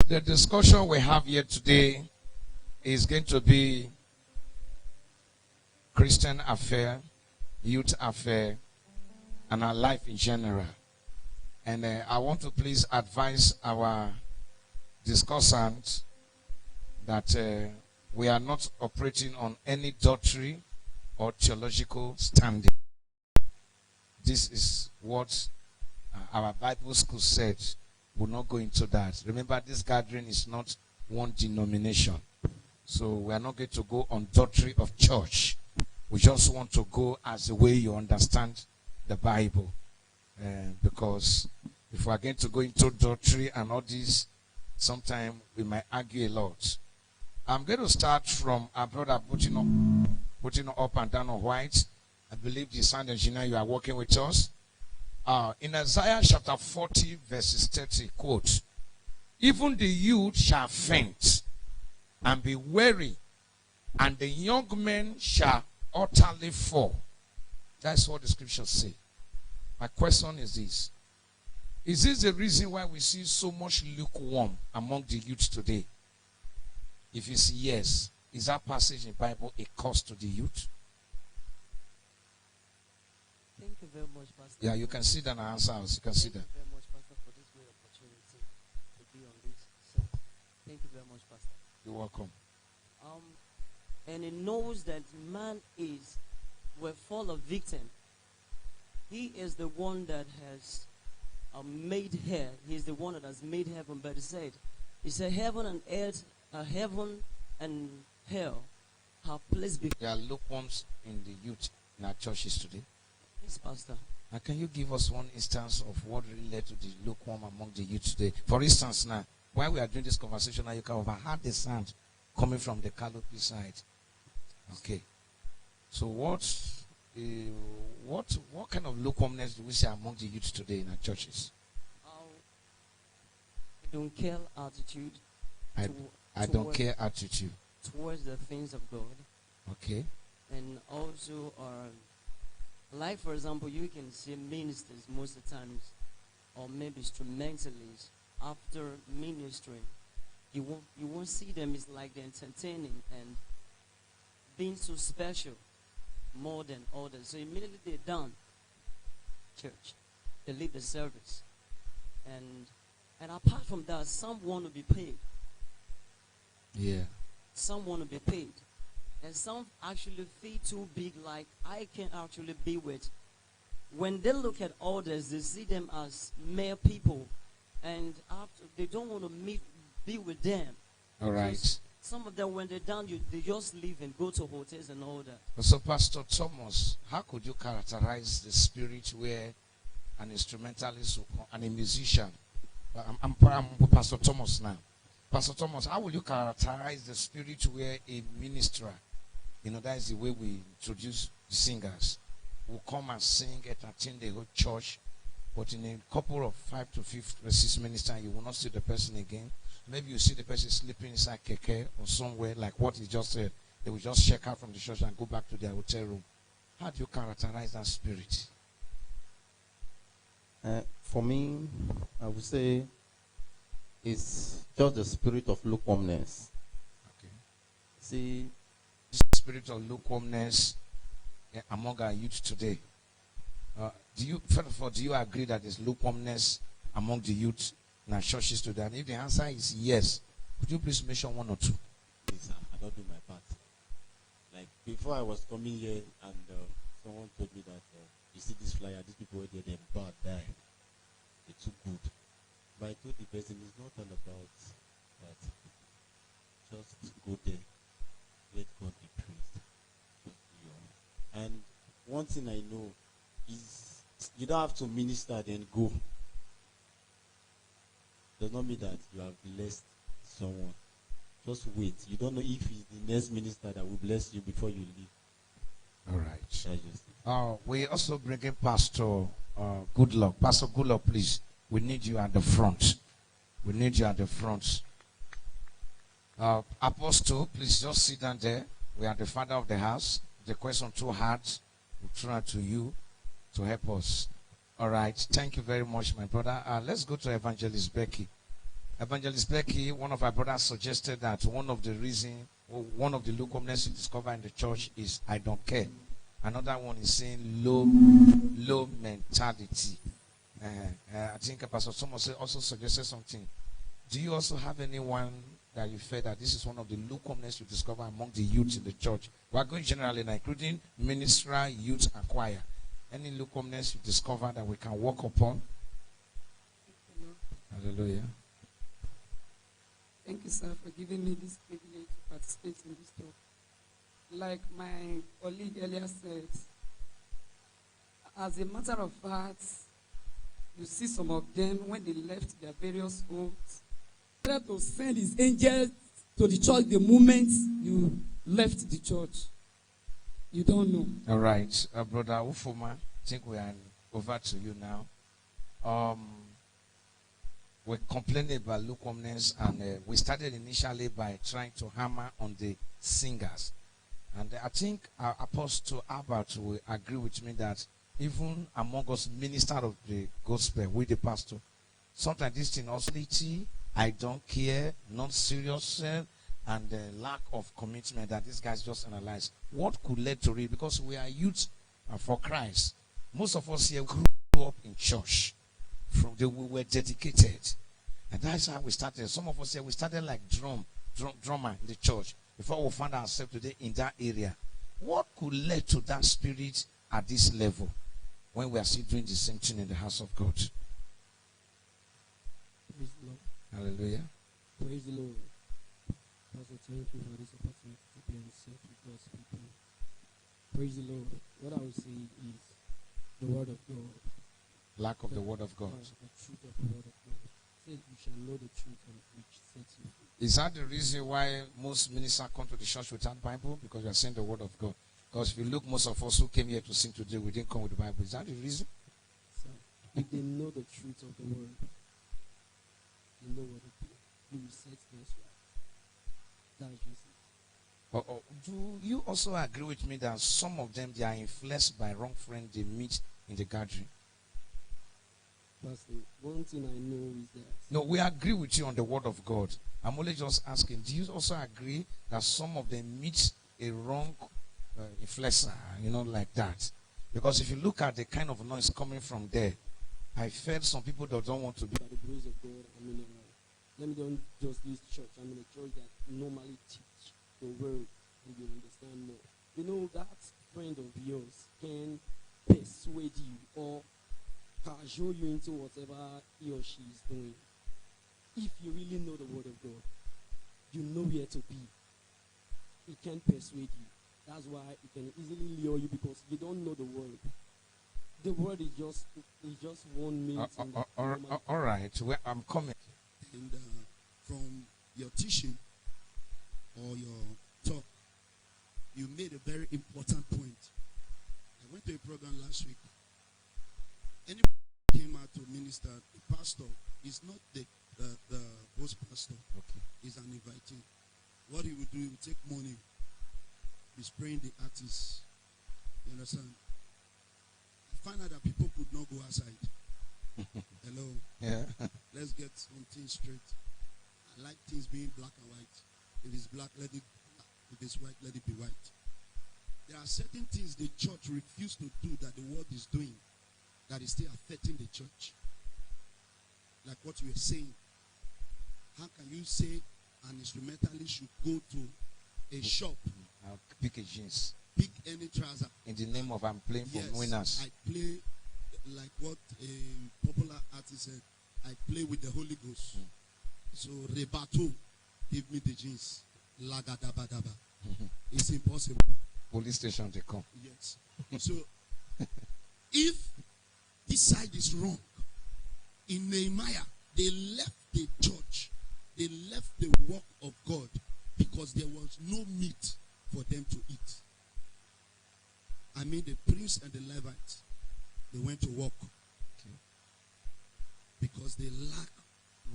The discussion we have here today is going to be Christian affair, youth affair, and our life in general. And I want to please advise our discussant that we are not operating on any doctrine or theological standing. This is what our Bible school said. We'll not go into that. Remember, this gathering is not one denomination. So we are not going to go on doctrine of church. We just want to go as the way you understand the Bible. Because if we are going to go into doctrine and all this, sometimes we might argue a lot. I'm going to start from our brother putting up and down on white. I believe the sound engineer, you are working with us. In Isaiah chapter 40, verses 30, quote, "Even the youth shall faint and be weary, and the young men shall utterly fall." That's what the scriptures say. My question is this. Is this the reason why we see so much lukewarm among the youth today? If you say yes, is that passage in the Bible a curse to the youth? Thank you very much, Pastor. Yeah, you can see that and answer us. You can see that. Thank you very much, Pastor, for this great opportunity to be on this set. Thank you very much, Pastor. You're welcome. And he knows that man is, will fall a victim. He is the one that has made hell. He is the one that has made heaven. But he said, heaven and earth, heaven and hell have placed before. There are lukewarms in the youth in our churches today. Yes, Pastor. Now, can you give us one instance of what really led to the lukewarm among the youth today? For instance, now, while we are doing this conversation, now you can overhear the sound coming from the canopy side. Okay. So what kind of lukewarmness do we see among the youth today in our churches? Don't care attitude. I don't care attitude. Towards the things of God. Okay. And also, like for example, you can see ministers most of the times, or maybe instrumentalists, after ministering, you won't see them. It's like they're entertaining and being so special more than others. So immediately they're done church, they leave the service, and apart from that, some want to be paid. Yeah. Some want to be paid. And some actually feel too big, like I can actually be with. When they look at others, they see them as mere people, and after they don't want to be with them. All right. So some of them, when they're done, they just leave and go to hotels and all that. So, Pastor Thomas, how could you characterize the spirit where an instrumentalist and a musician? I'm Pastor Thomas now. Pastor Thomas, how will you characterize the spirit where a minister, that is the way we introduce the singers, will come and sing, entertain the whole church, but in a couple of 5 to 6 minutes time, you will not see the person again. Maybe you see the person sleeping inside keke or somewhere, like what he just said. They will just check out from the church and go back to their hotel room. How do you characterize that spirit? For me, I would say it's just the spirit of lukewarmness. Okay. See, this spirit of lukewarmness among our youth today. First of all, do you agree that there's lukewarmness among the youth in our churches today? And if the answer is yes, could you please mention one or two? Yes, I don't do my part. Like before I was coming here, and someone told me that you see this flyer, these people were there, they're bad, die. They're too good. But I told the person it's not all about that. Just go there, let God be praised. Just be honest. And one thing I know is you don't have to minister then go. Does not mean that you have blessed someone. Just wait. You don't know if it's the next minister that will bless you before you leave. All right. We also bring in Pastor Goodluck. Pastor Goodluck, please. We need you at the front. We need you at the front. Apostle, please just sit down there. We are the father of the house. The question too hard. We'll try to you to help us. All right. Thank you very much, my brother. Let's go to Evangelist Becky. Evangelist Becky, one of our brothers suggested that one of the lukewarmness you discover in the church is I don't care. Another one is saying low mentality. I think Pastor Thomas also suggested something. Do you also have anyone that you feel that this is one of the lukewarmness you discover among the youth in the church? We are going generally now, including ministerial, youth, and choir. Any lukewarmness you discover that we can work upon? Hallelujah. Thank you, sir, for giving me this privilege to participate in this talk. Like my colleague earlier said, as a matter of fact, you see some of them when they left their various homes, instead to send his angels to the church the moment you left the church. You don't know. All right. Brother Ufoma, I think we are over to you now. We're complaining about lukewarmness, and we started initially by trying to hammer on the singers. And I think Apostle Albert will agree with me that even among us ministers of the gospel, with the pastor, sometimes this thing also, I don't care, not serious, and the lack of commitment that these guys just analyze. What could lead to it? Because we are youth for Christ. Most of us here grew up in church. We were dedicated. And that's how we started. Some of us here, we started like drummer in the church before we found ourselves today in that area. What could lead to that spirit at this level when we are still doing the same thing in the house of God? Praise the Lord. Hallelujah. Praise the Lord. Pastor, thank you for this opportunity to be on set with God's people. Praise the Lord. What I would say is the word of God. Lack of the word of God. The truth of the word of God. Said you shall know the truth and which sets you free. Is that the reason why most ministers come to the church without Bible? Because we are saying the word of God. Because if you look, most of us who came here to sing today, we didn't come with the Bible. Is that the reason? So, if they know the truth of the word, you know what it is. You will set things right. That's just it. Do you also agree with me that some of them, they are influenced by wrong friends they meet in the gathering? Pastor, one thing I know is that... No, we agree with you on the word of God. I'm only just asking, do you also agree that some of them meet a wrong influencer, like that? Because if you look at the kind of noise coming from there, I felt some people that don't want to be... By the grace of God, let me don't just use church. I'm in a church that normally teach the word and you understand more. You know, that friend of yours can persuade you or cajole you into whatever he or she is doing. If you really know the word of God, you know where to be. It can persuade you. That's why it can easily lure you because you don't know the word. The word is just one minute. All right, I'm coming. And from your teaching or your talk, you made a very important point. I went to a program last week. Anybody who came out to minister, the pastor is not the host pastor. Okay. He's an invitee. What he will do, he will take money, be spraying the artists. You understand? I find out that people could not go outside. Hello? Yeah. Let's get some things straight. I like things being black and white. If it's black, let it be black. If it's white, let it be white. There are certain things the church refused to do that the world is doing that is still affecting the church. Like what you were saying. How can you say an instrumentalist should go to a shop, I'll pick a jeans pick any trouser? in the name of I'm playing for Yes, winners. I play like what a popular artist said. I play with the Holy Ghost. So Rebato, give me the jeans. Lagadabadaba. It's impossible. Police station, they come. Yes. So if this side is wrong, in Nehemiah, they left the church. They left the work of God because there was no meat for them to eat. I mean, the priests and the Levites, they went to work because they lack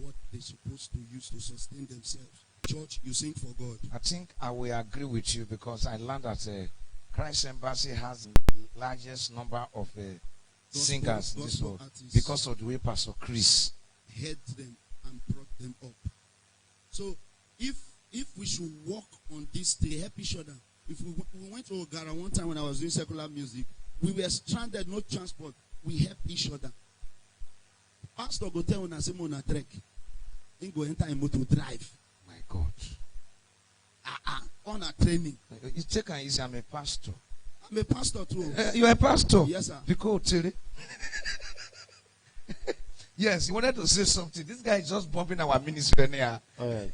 what they're supposed to use to sustain themselves. Church, you sing for God. I think I will agree with you because I learned that Christ Embassy has the largest number of singers in this gospel world artists. because of the way Pastor Chris Head them and brought them up. So if we should work on this to help each other. If we went to Ogara one time when I was doing secular music, we were stranded, no transport. We help each other. Pastor go tell una say una trek. He go enter a motor drive. My God. On a training. You take an easy. I'm a pastor. I'm a pastor too. You're a pastor? Yes, sir. Because Tilly. Yes, he wanted to say something. This guy is just bumping our ministry near. All right.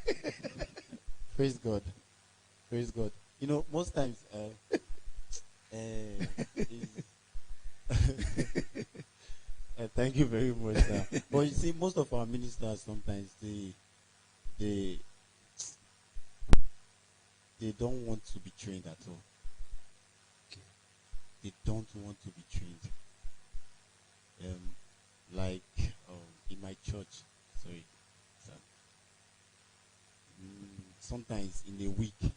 Praise God. Praise God. You know, most times, thank you very much, sir. But you see, most of our ministers sometimes they don't want to be trained at all. They don't want to be trained. Like in my church, sorry, sir. Sometimes in a week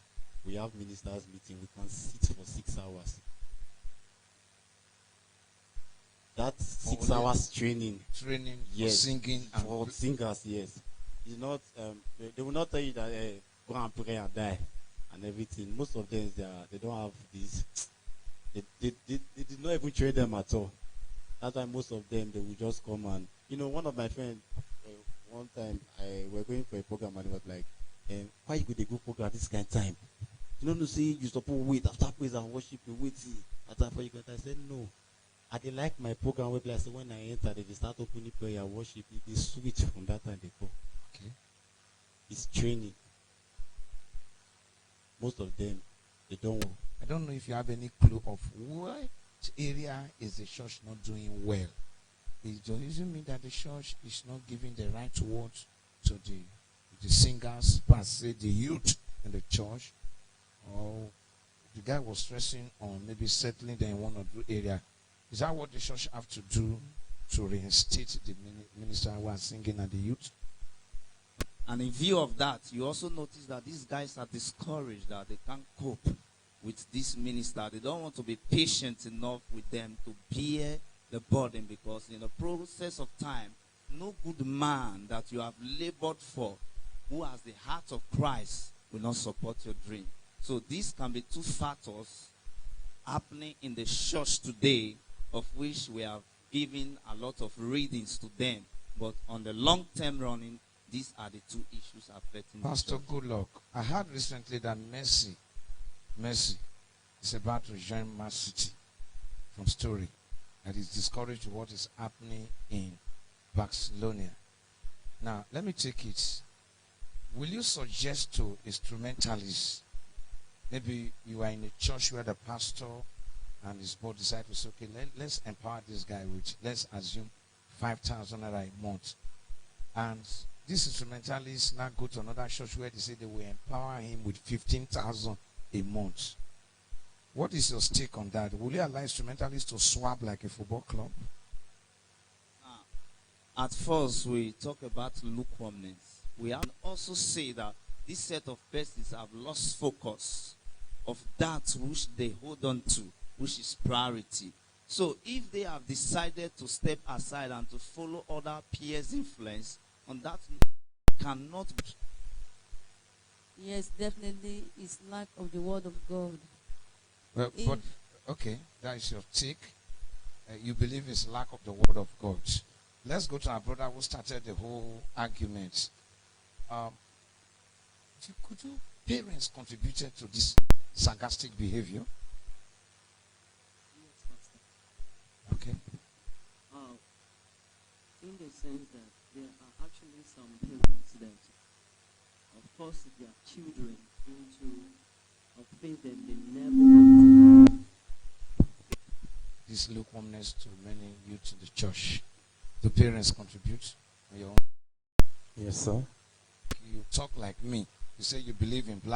we have ministers meeting. We can sit for 6 hours. That 6 hours training, yes, singing, for singers, yes. It's not. They will not tell you that go and pray and die and everything. Most of them they don't have this. They did not even train them at all. That's why most of them they will just come and one of my friends one time we're going for a program and he was like, why you go to go program this kind of time? You know to say you suppose wait after praise and worship you wait after you got. I said no. I did like my program where I said when I enter they start opening prayer worship they switch from that time they go. Okay. It's training. Most of them they don't. I don't know if you have any clue of what area is the church not doing well. It doesn't mean that the church is not giving the right words to the singers, per se, the youth in the church. Or the guy was stressing on maybe settling them in one or two area. Is that what the church have to do to reinstate the minister who are singing and the youth? And in view of that, you also notice that these guys are discouraged that they can't cope with this minister. They don't want to be patient enough with them to bear the burden, because in the process of time, no good man that you have labored for, who has the heart of Christ, will not support your dream. So these can be two factors happening in the church today, of which we have given a lot of readings to them. But on the long-term running, these are the two issues affecting Pastor, the church. good luck. I heard recently that Mercy is about to join Man City from Story, and is discouraged with what is happening in Barcelona. Now, let me take it. Will you suggest to instrumentalists, maybe you are in a church where the pastor and his board decide to say, okay, let's empower this guy with, let's assume, 5,000 naira a month. And these instrumentalists now go to another church where they say they will empower him with 15,000 a month. What is your take on that? Will you allow instrumentalists to swap like a football club? At first, we talk about lukewarmness. We can also say that this set of persons have lost focus of that which they hold on to, which is priority. So if they have decided to step aside and to follow other peers' influence, on that cannot be. Yes, definitely, it's lack of the word of God. Well, but okay, that is your take. You believe it's lack of the word of God. Let's go to our brother who started the whole argument. Could you parents contributed to this sarcastic behavior? Yes, Pastor. Okay. In the sense that there are actually some parents that, of course, their children into a faith that they never wanted. This lukewarmness to many youth in the church. Do parents contribute on your own? Yes, sir. You talk like me. You say you believe in black